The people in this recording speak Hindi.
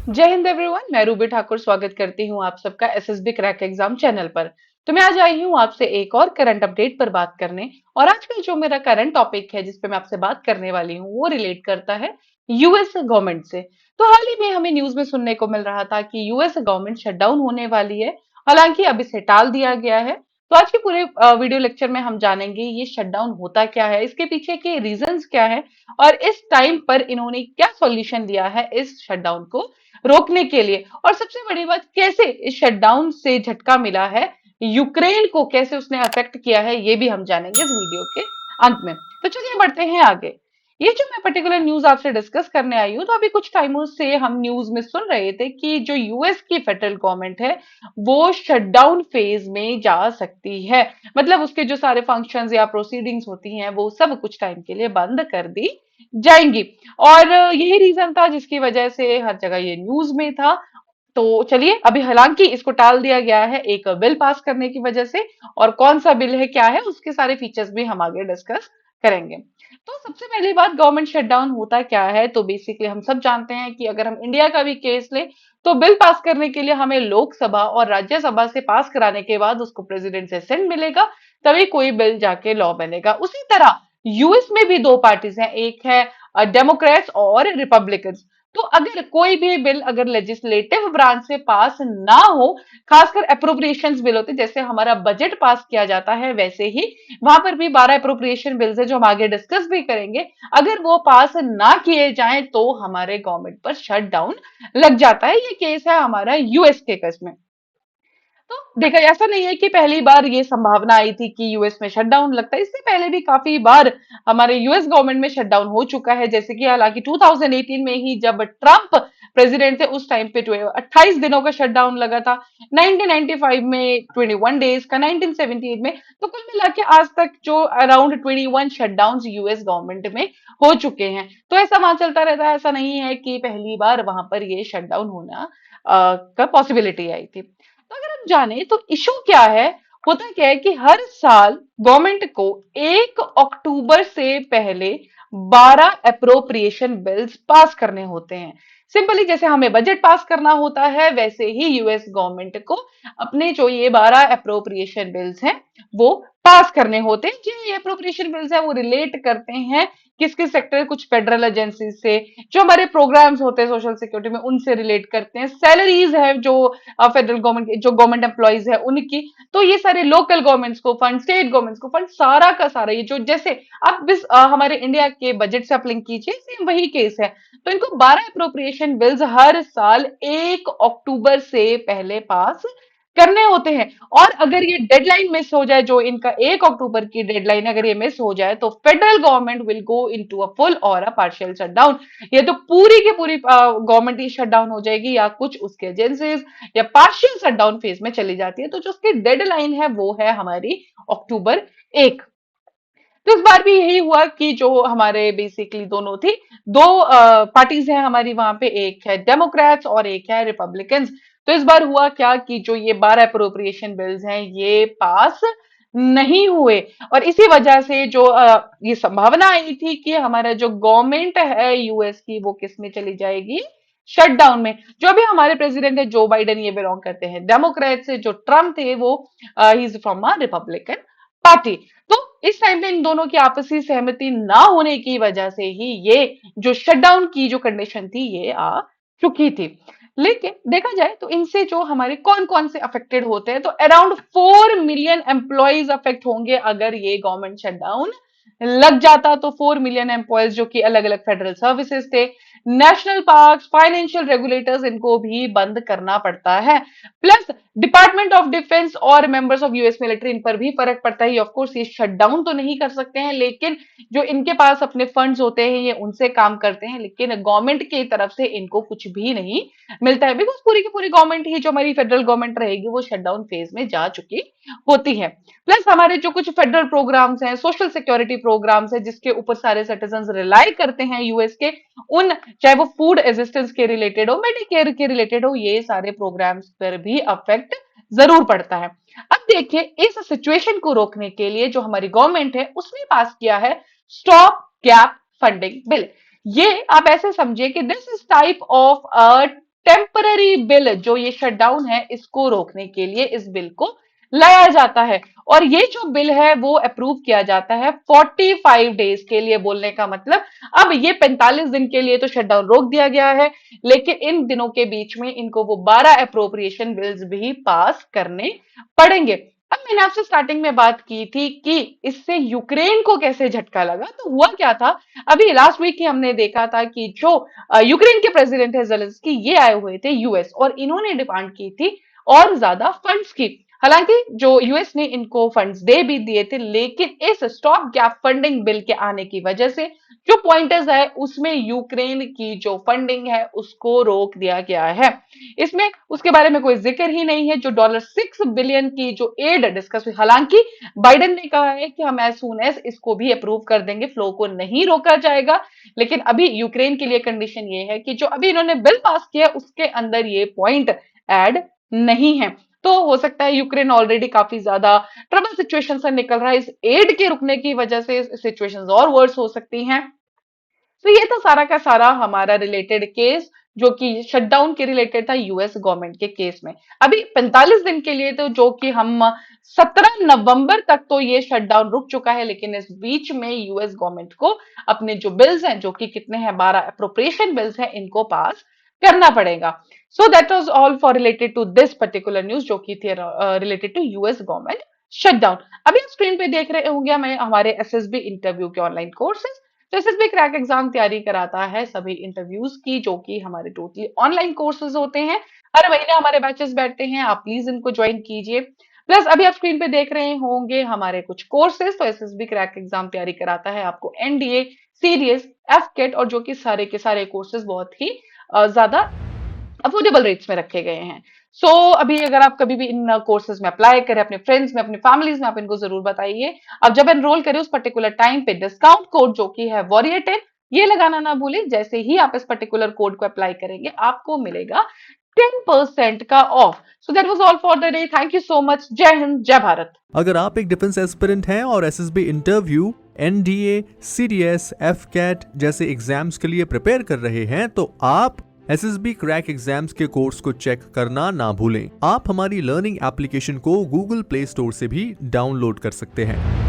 जय हिंद एवरीवन। मैं रूबी ठाकुर स्वागत करती हूँ आप सबका एसएसबी क्रैक एग्जाम चैनल पर। तो मैं आज आई हूँ आपसे एक और करंट अपडेट पर बात करने। और आज का जो मेरा करंट टॉपिक है जिस पे मैं आपसे बात करने वाली हूँ वो रिलेट करता है यूएस गवर्नमेंट से। तो हाल ही में हमें न्यूज में सुनने को मिल रहा था कि यूएस गवर्नमेंट शटडाउन होने वाली है। हालांकि अब इसे टाल दिया गया है। तो आज के पूरे वीडियो लेक्चर में हम जानेंगे ये शटडाउन होता क्या है, इसके पीछे के रीजंस क्या है और इस टाइम पर इन्होंने क्या सॉल्यूशन दिया है इस शटडाउन को रोकने के लिए। और सबसे बड़ी बात, कैसे इस शटडाउन से झटका मिला है, यूक्रेन को कैसे उसने अफेक्ट किया है, ये भी हम जानेंगे इस वीडियो के अंत में। तो चलिए बढ़ते हैं आगे। ये जो मैं पर्टिकुलर न्यूज आपसे डिस्कस करने आई हूँ, तो अभी कुछ टाइमों से हम न्यूज में सुन रहे थे कि जो यूएस की फेडरल गवर्नमेंट है वो शटडाउन फेज में जा सकती है। मतलब उसके जो सारे फंक्शंस या प्रोसीडिंग्स होती हैं वो सब कुछ टाइम के लिए बंद कर दी जाएंगी। और यही रीजन था जिसकी वजह से हर जगह ये न्यूज में था। तो चलिए, अभी हालांकि इसको टाल दिया गया है एक बिल पास करने की वजह से। और कौन सा बिल है, क्या है, उसके सारे फीचर्स भी हम आगे डिस्कस करेंगे। तो सबसे पहली बात, गवर्नमेंट शटडाउन होता क्या है। तो बेसिकली हम सब जानते हैं कि अगर हम इंडिया का भी केस लें तो बिल पास करने के लिए हमें लोकसभा और राज्यसभा से पास कराने के बाद उसको प्रेसिडेंट से सेंड मिलेगा, तभी कोई बिल जाके लॉ बनेगा। उसी तरह यूएस में भी दो पार्टीज हैं, एक है डेमोक्रेट्स और रिपब्लिकन्स। तो अगर कोई भी बिल अगर लेजिस्लेटिव ब्रांच से पास ना हो, खासकर अप्रोप्रिएशंस बिल होते हैं, जैसे हमारा बजट पास किया जाता है वैसे ही वहां पर भी 12 अप्रोप्रिएशन बिल्स है जो हम आगे डिस्कस भी करेंगे। अगर वो पास ना किए जाएं तो हमारे गवर्नमेंट पर शट डाउन लग जाता है। ये केस है हमारा यूएस के केस में। तो देखा, ऐसा नहीं है कि पहली बार ये संभावना आई थी कि यूएस में शटडाउन लगता है। इससे पहले भी काफी बार हमारे यूएस गवर्नमेंट में शटडाउन हो चुका है। जैसे कि हालांकि 2018 में ही जब ट्रंप प्रेसिडेंट थे उस टाइम पे 28 दिनों का शटडाउन लगा था। 1995 में 21 डेज का, 1978 में। तो कुल मिला के आज तक जो अराउंड 21 शटडाउन यूएस गवर्नमेंट में हो चुके हैं। तो ऐसा वहां चलता रहता है, ऐसा नहीं है कि पहली बार वहां पर ये शटडाउन होना का पॉसिबिलिटी आई थी। तो अगर हम जाने तो इशू क्या है, होता क्या है कि हर साल गवर्नमेंट को 1 अक्टूबर से पहले 12 अप्रोप्रिएशन बिल्स पास करने होते हैं। सिंपली जैसे हमें बजट पास करना होता है वैसे ही यूएस गवर्नमेंट को अपने जो ये 12 अप्रोप्रिएशन बिल्स हैं वो पास करने होते हैं। जो ये अप्रोप्रिएशन बिल्स है वो रिलेट करते हैं किस किस सेक्टर, कुछ फेडरल एजेंसी से, जो हमारे प्रोग्राम्स होते हैं सोशल सिक्योरिटी में उनसे रिलेट करते हैं, सैलरीज है जो फेडरल गवर्नमेंट जो गवर्नमेंट एम्प्लॉइज है उनकी। तो ये सारे लोकल गवर्नमेंट्स को फंड, स्टेट गवर्नमेंट्स को फंड, सारा का सारा ये जो, जैसे आप हमारे इंडिया के बजट से आप लिंक कीजिए, सेम वही केस है। तो इनको 12 अप्रोप्रिएशन बिल्स हर साल 1 अक्टूबर से पहले पास करने होते हैं। और अगर ये डेडलाइन मिस हो जाए, जो इनका 1 अक्टूबर की डेडलाइन अगर ये मिस हो जाए तो federal government will go into a full और अ पार्शियल शटडाउन। ये तो पूरी की पूरी गवर्नमेंट ही शट डाउन हो जाएगी या कुछ उसके एजेंसीज या पार्शियल शट डाउन फेज में चली जाती है। तो जो उसकी डेडलाइन है वो है हमारी अक्टूबर 1। तो इस बार भी यही हुआ कि जो हमारे बेसिकली दोनों थी, दो पार्टीज हैं हमारी वहां पे, एक है डेमोक्रेट्स और एक है रिपब्लिकन्स। तो इस बार हुआ क्या कि जो ये 12 अप्रोप्रिएशन बिल्स हैं ये पास नहीं हुए। और इसी वजह से जो ये संभावना आई थी कि हमारा जो गवर्नमेंट है यूएस की वो किस में चली जाएगी, शटडाउन में। जो भी हमारे प्रेसिडेंट है जो बाइडेन, ये बिलोंग करते हैं डेमोक्रेट से। जो ट्रम्प थे वो he is from a Republican party. तो इस टाइम पे इन दोनों की आपसी सहमति ना होने की वजह से ही ये जो शटडाउन की जो कंडीशन थी ये आ चुकी थी। लेकिन देखा जाए तो इनसे जो हमारे कौन कौन से अफेक्टेड होते हैं, तो अराउंड 4 मिलियन एम्प्लॉयज अफेक्ट होंगे अगर ये गवर्नमेंट शटडाउन लग जाता। तो 4 मिलियन एम्प्लॉयज जो कि अलग अलग फेडरल सर्विसेज थे, नेशनल पार्क्स, फाइनेंशियल रेगुलेटर्स, इनको भी बंद करना पड़ता है। प्लस डिपार्टमेंट ऑफ डिफेंस और मेंबर्स ऑफ यूएस मिलिट्री, इन पर भी फर्क पड़ता है। ऑफ कोर्स ये शट डाउन तो नहीं कर सकते हैं, लेकिन जो इनके पास अपने फंड्स होते हैं ये उनसे काम करते हैं, लेकिन गवर्नमेंट की तरफ से इनको कुछ भी नहीं मिलता है। बिकॉज पूरी की पूरी गवर्नमेंट ही, जो हमारी फेडरल गवर्नमेंट रहेगी, वो शटडाउन फेज में जा चुकी होती है। प्लस हमारे जो कुछ फेडरल प्रोग्राम्स हैं, सोशल सिक्योरिटी प्रोग्राम्स हैं, जिसके ऊपर सारे सिटीजन रिलाई करते हैं यूएस के, उन, चाहे वो फूड असिस्टेंस के रिलेटेड हो, मेडिकेयर के रिलेटेड हो, ये सारे प्रोग्राम्स पर भी अफेक्ट जरूर पड़ता है। अब देखिए, इस सिचुएशन को रोकने के लिए जो हमारी गवर्नमेंट है उसने पास किया है स्टॉप गैप फंडिंग बिल। ये आप ऐसे समझिए कि this is type of temporary bill जो ये शटडाउन है इसको रोकने के लिए इस बिल को लाया जाता है। और ये जो बिल है वो अप्रूव किया जाता है 45 डेज के लिए। बोलने का मतलब अब ये 45 दिन के लिए तो शटडाउन रोक दिया गया है, लेकिन इन दिनों के बीच में इनको वो 12 अप्रोप्रिएशन बिल्स भी पास करने पड़ेंगे। अब मैंने आपसे स्टार्टिंग में बात की थी कि इससे यूक्रेन को कैसे झटका लगा। तो हुआ क्या था, अभी लास्ट वीक ही हमने देखा था कि जो यूक्रेन के प्रेसिडेंट है जेलेंस्की, ये आए हुए थे यूएस और इन्होंने डिमांड की थी और ज्यादा फंड्स की। हालांकि जो यूएस ने इनको फंड्स दे भी दिए थे, लेकिन इस स्टॉप गैप फंडिंग बिल के आने की वजह से जो पॉइंटर्स है उसमें यूक्रेन की जो फंडिंग है उसको रोक दिया गया है। इसमें उसके बारे में कोई जिक्र ही नहीं है। जो $6 बिलियन की जो एड डिस्कस हुई, हालांकि बाइडेन ने कहा है कि हम एज सून एज इसको भी अप्रूव कर देंगे, फ्लो को नहीं रोका जाएगा। लेकिन अभी यूक्रेन के लिए कंडीशन ये है कि जो अभी इन्होंने बिल पास किया उसके अंदर ये पॉइंट ऐड नहीं है। तो हो सकता है यूक्रेन ऑलरेडी काफी ज्यादा ट्रबल सिचुएशन से निकल रहा है, इस एड के रुकने की वजह से सिचुएशंस और वर्स हो सकती हैं। तो ये तो सारा का सारा हमारा रिलेटेड केस जो कि शटडाउन के रिलेटेड था यूएस गवर्नमेंट के केस में। अभी 45 दिन के लिए तो जो कि हम 17 नवंबर तक तो ये शटडाउन रुक चुका है, लेकिन इस बीच में यूएस गवर्नमेंट को अपने जो बिल्स हैं, जो कि कितने हैं, 12 अप्रोप्रिएशन बिल्स हैं, इनको पास करना पड़ेगा। So that was all for related to this particular news जो कि थी related to US government shutdown. अभी आप स्क्रीन पे देख रहे होंगे हमें हमारे एसएसबी इंटरव्यू के ऑनलाइन कोर्सेज। तो एसएसबी क्रैक एग्जाम तैयारी कराता है सभी इंटरव्यूज की, जो कि हमारे टोटली ऑनलाइन कोर्सेज होते हैं। हर महीने हमारे बैचेस बैठते हैं, आप प्लीज इनको ज्वाइन कीजिए। प्लस अभी आप स्क्रीन पे देख रहे होंगे हमारे कुछ कोर्सेज। तो एसएसबी क्रैक एग्जाम तैयारी कराता है आपको एनडीए, सीडीएस, एफकेट और जो कि सारे के सारे कोर्सेज बहुत ही ज्यादा अफोर्डेबल रेट्स में रखे गए हैं। सो अभी अगर आप कभी भी इन कोर्सेज में अप्लाई करें, अपने फ्रेंड्स में, अपने फैमिलीज में आप इनको जरूर बताइए। अब जब एनरोल करें उस पर्टिकुलर टाइम पे डिस्काउंट कोड जो कि है वॉरियर10 ये लगाना ना भूलें। जैसे ही आप इस पर्टिकुलर कोड को अप्लाई करेंगे आपको मिलेगा 10% का of. So that was all for the day. Thank you so much. जय हिंद, जय भारत। अगर आप एक डिफेंस एस्पिरेंट हैं और एसएसबी इंटरव्यू, एनडीए, सीडीएस, एफकेट जैसे एग्जाम्स के लिए प्रिपेयर कर रहे हैं तो आप एसएसबी क्रैक एग्जाम्स के कोर्स को चेक करना ना भूलें। आप हमारी लर्निंग एप्लीकेशन को गूगल प्ले स्टोर से भी डाउनलोड कर सकते हैं।